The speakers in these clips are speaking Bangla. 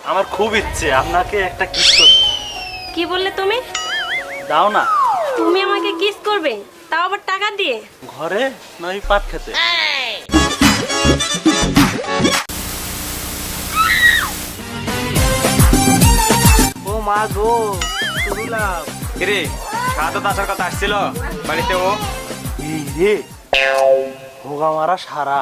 আমার খুব ইচ্ছে আপনাকে একটা কিস করতে। কি বললে তুমি? দাও না। তুমি আমাকে কিস করবে, তাও আবার টাকা দিয়ে? ঘরে নয় পাট খেতে। ও মা গো, শুনলাম কিরে সাদত আসার কথা আসছিল বাড়িতে ও? এই রে হোগা মারা সারা।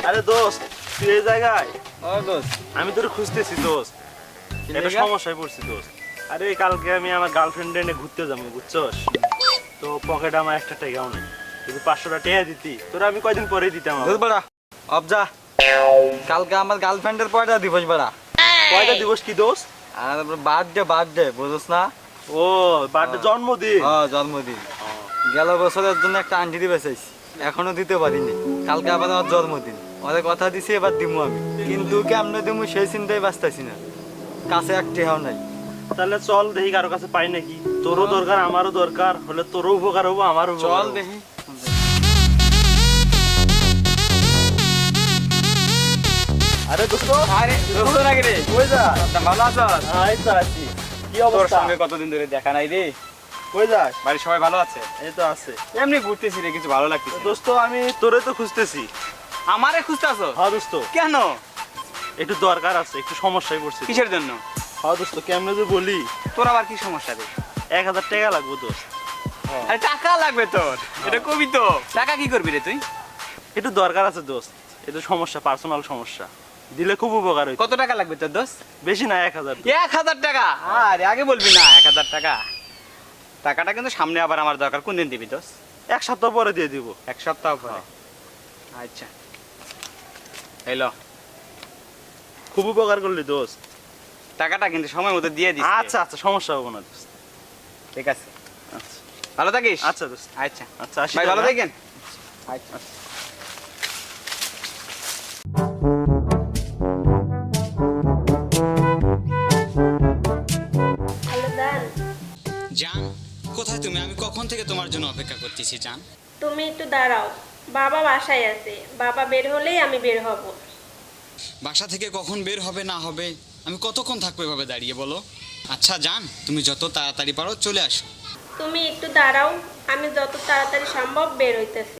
আরে দোস্ত তুই এই জায়গায়? ও দোস্ত, আমি তোর খুঁজতেছি দোস্ত, একটা সমস্যায় পড়ছি দোস্ত। আরে কালকে আমি আমার গার্লফ্রেন্ড এনে ঘুরতে যাবো বুঝছস, তো পকেটে আমার একটা টাকাও নেই। যদি 500টা টাকা দিতি তোরা আমি কয়দিন পরেই দিতাম। দোস্ত বড়া অবজা, কালকে আমার গার্লফ্রেন্ডের পয়টা দিবস বড়া। কয়টা দিবস কি দোস্ত? আর বার্থডে বুঝছ না? ও বার্থডে, জন্মদিন। হ্যাঁ জন্মদিন। গেল বছরের জন্য একটা আন্টি দিবে চাইছি, এখনো দিতে পারিনি। কালকে আবার আমার জন্মদিন, ওদের কথা দিছি এবার দিমু আমি, কিন্তু কেমনে দিমু সেই চিন্তায় বাঁচতেছি না, কাছে একটিও নাই। তাহলে চল দেখি কারো কাছে পাই নাকি। তোরও দরকার আমারও দরকার, হলে তোরও উপকার হবো আমারও উপকার চল হবো। দেখি। আরে দোস্ত, আরে দোস্ত নাকি রে? কই যা? ভালো আছো? এই তো আছি। কি তোর অবস্থা? সঙ্গে কতদিন ধরে দেখা নাই রে। কই যাস? বাড়ির সবাই ভালো আছে? এই তো আছে। এমনি ঘুরতেছি রে, কিছু ভালো লাগতেছে। দোস্ত আমি তোরে তো খুঁজতেছি। আমারে খুঁজতেছো? হ্যাঁ দোস্ত, কেন? একটু দরকার আছে, একটু সমস্যায় পড়ছি। কিসের জন্য? হ্যাঁ দোস্ত, কেমনে যে বলি। তোর আবার কি সমস্যা রে? 1000 টাকা লাগবে দোস্ত। আরে টাকা লাগবে তোর? এটা কবি তো। টাকা কি করবি রে তুই? একটু দরকার আছে দোস্ত, একটু সমস্যা, পার্সোনাল সমস্যা, দিলে খুব উপকার হইতো। কত টাকা লাগবে তোর দোস্ত? বেশি না, 1000। 1000 টাকা? আরে আগে বলবি না 1000 টাকা। টাকাটা কিন্তু সামনে আবার আমার দরকার। কোন দিন দিবি দোস্ত? 1 সপ্তাহ পরে দিয়ে দিব। 1 সপ্তাহ পরে? আচ্ছা হ্যালো, খুব উপকার করলি দোস্ত। টাকাটা কিন্তু সময় মতো দিয়ে দিস। আচ্ছা আচ্ছা, সমস্যা হবে না দোস্ত। ঠিক আছে, আচ্ছা ভালো থাকিস। আচ্ছা দোস্ত। আচ্ছা আচ্ছা আসি ভাই, ভালো তাহলে। থাকেন। আচ্ছা হ্যালো দান, জান, কোথায় তুমি? আমি কখন থেকে তোমার জন্য অপেক্ষা করতেছি জান। তুমি একটু দাঁড়াও, বাবা বাসায় আছে, বাবা বের হলেই আমি বের হব। বাসা থেকে কখন বের হবে না হবে, আমি কতক্ষণ থাকবো এভাবে দাঁড়িয়ে বলো? আচ্ছা জান, তুমি যত তাড়াতাড়ি পারো চলে আসো। তুমি একটু দাঁড়াও, আমি যত তাড়াতাড়ি সম্ভব বের হইতেছি।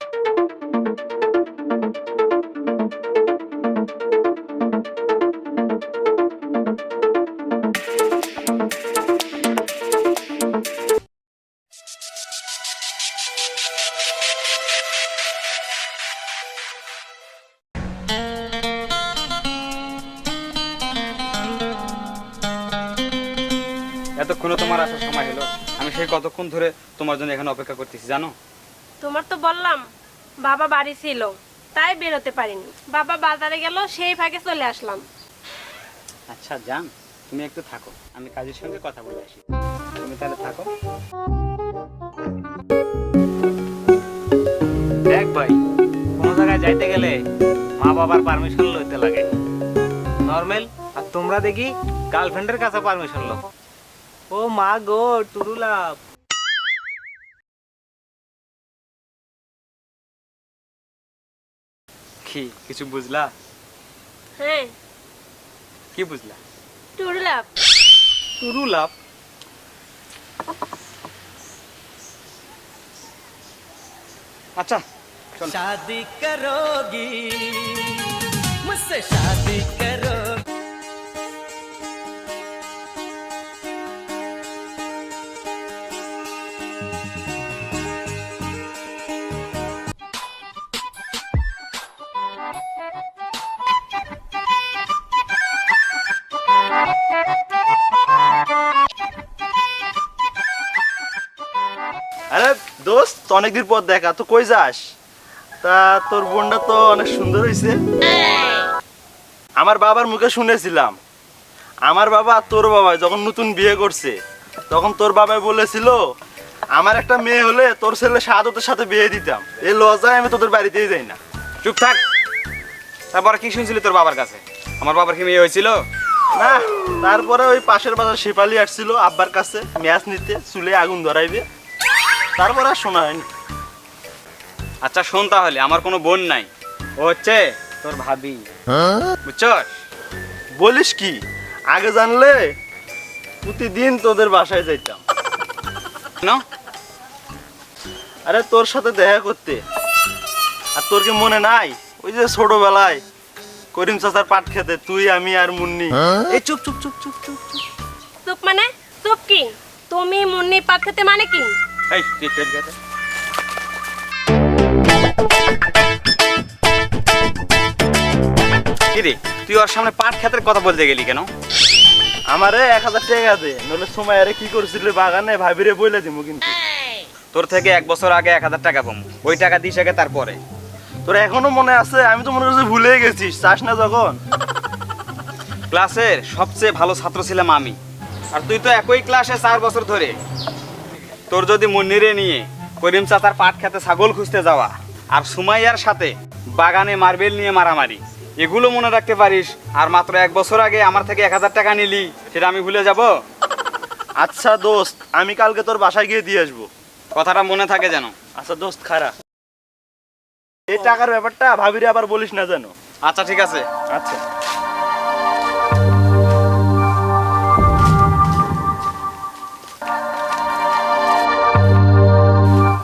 এতক্ষণ তোমার আসার সময় হলো, আমি সেই কতক্ষণ ধরে তোমার জন্য এখানে অপেক্ষা করতেছি জানো? তোমার তো বললাম বাবা বাড়ি ছিল, তাই বের হতে পারিনি। বাবা বাজারে গেল, সেই ফাঁকে চলে আসলাম। আচ্ছা জান, তুমি একটু থাকো, আমি কাজের সঙ্গে কথা বলে আসি। তুমি তাহলে থাকো। দেখ ভাই, কোনো জায়গায় যাইতে গেলে মা বাবার পারমিশন লইতে লাগে নরমাল, আর তোমরা দেখি গার্লফ্রেন্ডের কাছে পারমিশন লো। ও মা গো, টুরুলাভ। কি কিছু বুঝলা? হ্যাঁ, কি বুঝলা? টুরুলাভ। টুরুলাভ? আচ্ছা চল। शादी करोगी मुझसे शादी करो। আরে দোস্ত, অনেকদিন পর দেখা, তো কই যাস? তা তোর বোনটা তো অনেক সুন্দর হয়েছে। আমার বাবার মুখে শুনেছিলাম, আমার বাবা আর তোর বাবা যখন নতুন বিয়ে করছে তখন তোর বাবাই বলেছিল আমার একটা মেয়ে হলে তোর ছেলে সাদতের সাথে বিয়ে দিতাম। এই লজ্জায় আমি তোদের বাড়িতেই যাই না। চুপ থাক। তারপরে কি শুনছিলি তোর বাবার কাছে? আমার বাবার কি মেয়ে হয়েছিল? না, তারপরে ওই পাশের বাজার শেফালি আসছিল আব্বার কাছে ম্যাচ নিতে, চুলে আগুন ধরাইবে, তারপর আর শোনা হয়নি। আচ্ছা শোন, তাহলে আমার কোনো বোন নাই, ও হচ্ছে তোর ভাবি, বুঝছস? বলিস কি? আগে জানলে প্রতিদিন তোদের বাসায় যাইতাম। না আরে তোর সাথে দেখা করতে। আর তোর কি মনে নাই ওই যে ছোটবেলায় করিম চাচার পাট খেতে তুই, আমি আর মুন্নি? এই চুপ চুপ চুপ চুপ চুপ চুপ। চুপ মানে? চুপ কি? তুমি মুন্নি পাত খেতে মানে কি? এই তুই পেট গেছে। কি রে, তুই ওর সামনে পাট ক্ষেতের কথা বলতে গেলি কেন? আমারে 1000 টাকা দে, নইলে সময় আরে কি করছিল বাগানে ভাবিরে বইলে দিমু কিন্তু। তোর থেকে 1 বছর আগে 1000 টাকা পাবো, ওই টাকা দিস আগে, তারপরে। তোর এখনো মনে আছে? আমি তো মনে করছি ভুলে গেছিস, চাস না যখন। ক্লাসের সবচেয়ে ভালো ছাত্র ছিলাম আমি, আর তুই তো একই ক্লাসে 4 বছর ধরে। তোর যদি মুন্নিরে নিয়ে করিম চাচার পাট খেতে ছাগল খুঁজতে যাওয়া, আর সুমাইয়ার সাথে বাগানে মার্বেল নিয়ে মারামারি, এগুলো মনে রাখতে পারিস, আর মাত্র 1 বছর আগে আমার থেকে 1000 টাকা নিলি, সেটা আমি ভুলে যাব? আচ্ছা দোস্ত, আমি কালকে তোর বাসায় গিয়ে দিয়ে আসবো। কথাটা মনে থাকে যেন। আচ্ছা দোস্ত, খারাপ এই টাকার ব্যাপারটা ভাবিরে আবার বলিস না যেন। আচ্ছা ঠিক আছে। আচ্ছা।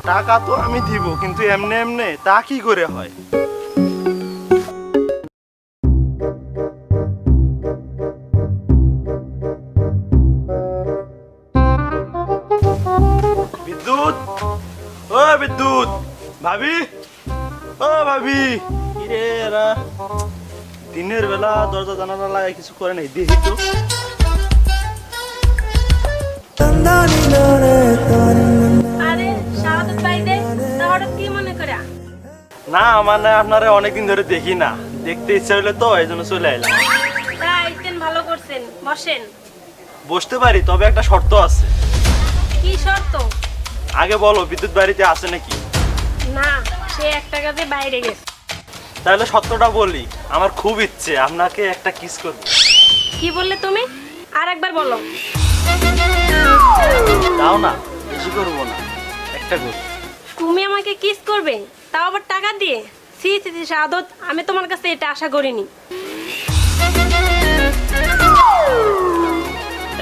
টাকা তো আমি দিব, কিন্তু এমনে এমনে তা কি করে হয়? বিদ্যুৎ, ও বিদ্যুৎ, ভাবি, ও ভাবি। কিরে এরা দিনের বেলা দরজা জানালা লাগায় কিছু করে নাই, দেখি তো। আরে শাহাদত ভাই দে, তা হঠাৎ কি মনে করে? না মানে আপনারা অনেকদিন ধরে দেখি না, দেখতে ইচ্ছা হইলে তো এই জন্য চলে এলাম। তা আইতেন, ভালো করছেন, বসেন। বসতে পারি, তবে একটা শর্ত আছে। কি শর্ত? আগে বলো বিদ্যুৎ বাড়িতে আছে নাকি? না, সে একটা কাজে বাইরে গেছে। তাহলে সত্যটা বলি, আমার খুব ইচ্ছে আপনাকে একটা কিস করব। কি বললে তুমি? আর একবার বলো। দাও না, বেশি করবো না, একটা করব। তুমি আমাকে কিস করবে, তাও আবার টাকা দিয়ে? সি সি সি শাহাদত, আমি তোমার কাছে এটা আশা করিনি।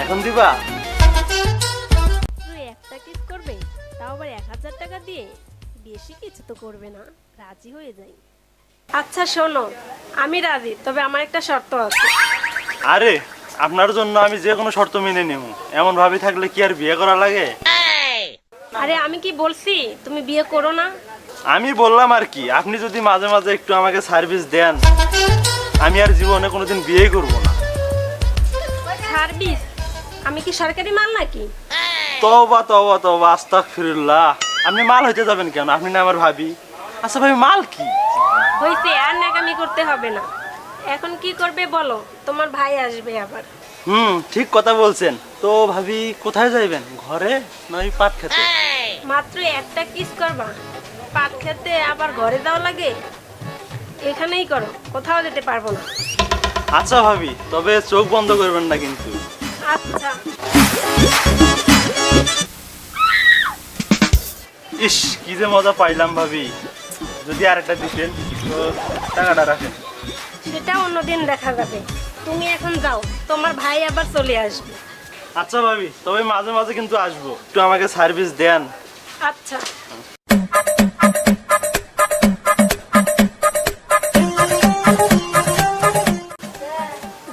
এখন দিবা? তুই একটা কিস করবে, তাও আবার 1000 টাকা দিয়ে? বেশি কিছু তো করবে না, রাজি হয়ে যাই। আচ্ছা শোনো, আমি রাজি, তবে আমার একটা শর্ত আছে। আরে আপনার জন্য আমি যে কোনো শর্ত মেনে নেব, এমন ভাবি থাকলে কি আর বিয়ে করা লাগে? আরে আমি কি বলছি তুমি বিয়ে করো না? আমি বললাম আর কি, আপনি যদি মাঝে মাঝে একটু আমাকে সার্ভিস দেন, আমি আর জীবনে কোনোদিন বিয়ে করব না। সার্ভিস? আমি কি সরকারি মাল নাকি? তওবা তওবা তওবা, আস্তাগফিরুল্লাহ। আপনি মাল হইতে যাবেন কেন? আপনি না আমার ভাবি। আচ্ছা ভাই, মাল কি? হইছে, আর নাকামি করতে হবে না। এখন কি করবে বলো, তোমার ভাই আসবে আবার। ঠিক কথা বলছেন। তো ভাবি কোথায় যাইবেন, ঘরে নয় পাট খেতে? মাত্র একটা কিস করবা, পাট খেতে আবার ঘরে যাওয়া লাগে? এখানেই করো, কোথাও যেতে পারবো না। আচ্ছা ভাবি, তবে চোখ বন্ধ করবেন না কিন্তু। আচ্ছা। ইস, কি যে মজা পাইলাম ভাবি, যদি আরেকটা দিতেন। তো টাকাটা রাখেন। সেটা অন্যদিন দেখা যাবে, তুমি এখন যাও, তোমার ভাই আবার চলে আসবে। আচ্ছা ভাবি, তবে মাঝে মাঝে কিন্তু আসবো, একটু আমাকে সার্ভিস দেন। আচ্ছা।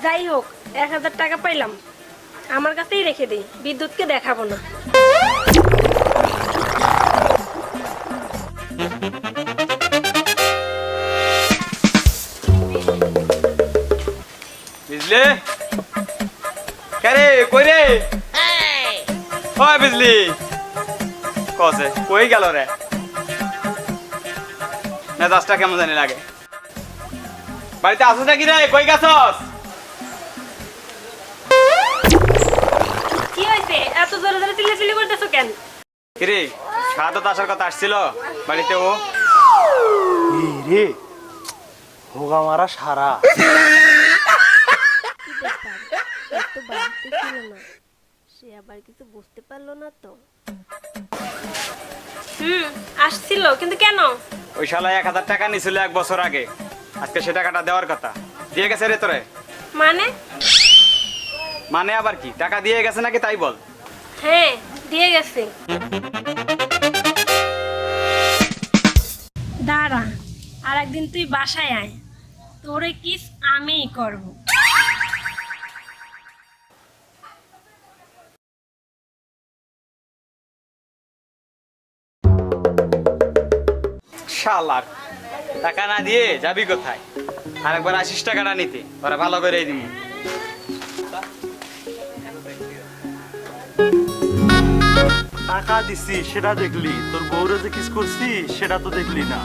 যাই হোক, 1000 টাকা পাইলাম, আমার কাছেই রেখে দিই, বিদ্যুৎকে দেখাবো না। বুঝলে কারে কই রে? হয় বুঝলি কসে কই গেল রে? মেজাজটা কেমন জানি লাগে। বাড়িতে আসছ নাকি রে? কই গেছস? কি হয়েছে, এত জোরে জোরে চিল্লাচিল্লি করতেছো কেন? কিরে, শাহাদত আসার কথা আসছিল বাড়িতে? ও রে, হোগা মারা সারা। কি ব্যাপার, ও তো বাড়িতে ছিল না, সে আবার কিছু বুঝতে পারলো না তো। আসছিল, কিন্তু কেন? ওই শালা 1,000 টাকা নিছিল 1 বছর আগে, আজকে সে টাকাটা দেওয়ার কথা। দিয়ে গেছে রে তোরে? মানে? মানে আবার কি, টাকা দিয়ে গেছে নাকি তাই বল। হ্যাঁ, দিয়ে গেছে। দাঁড়া, আর একদিন তুই বাসায় আয়, তোরে কিস আমিই করব। শালার টাকা না দিয়ে যাবি কোথায়? আর একবার 80 টাকাটা নিতে, ওরা ভালো করে দিবি। টাকা দিছি সেটা দেখলি, তোর বউরে যে কিস করছি সেটা তো দেখলি না।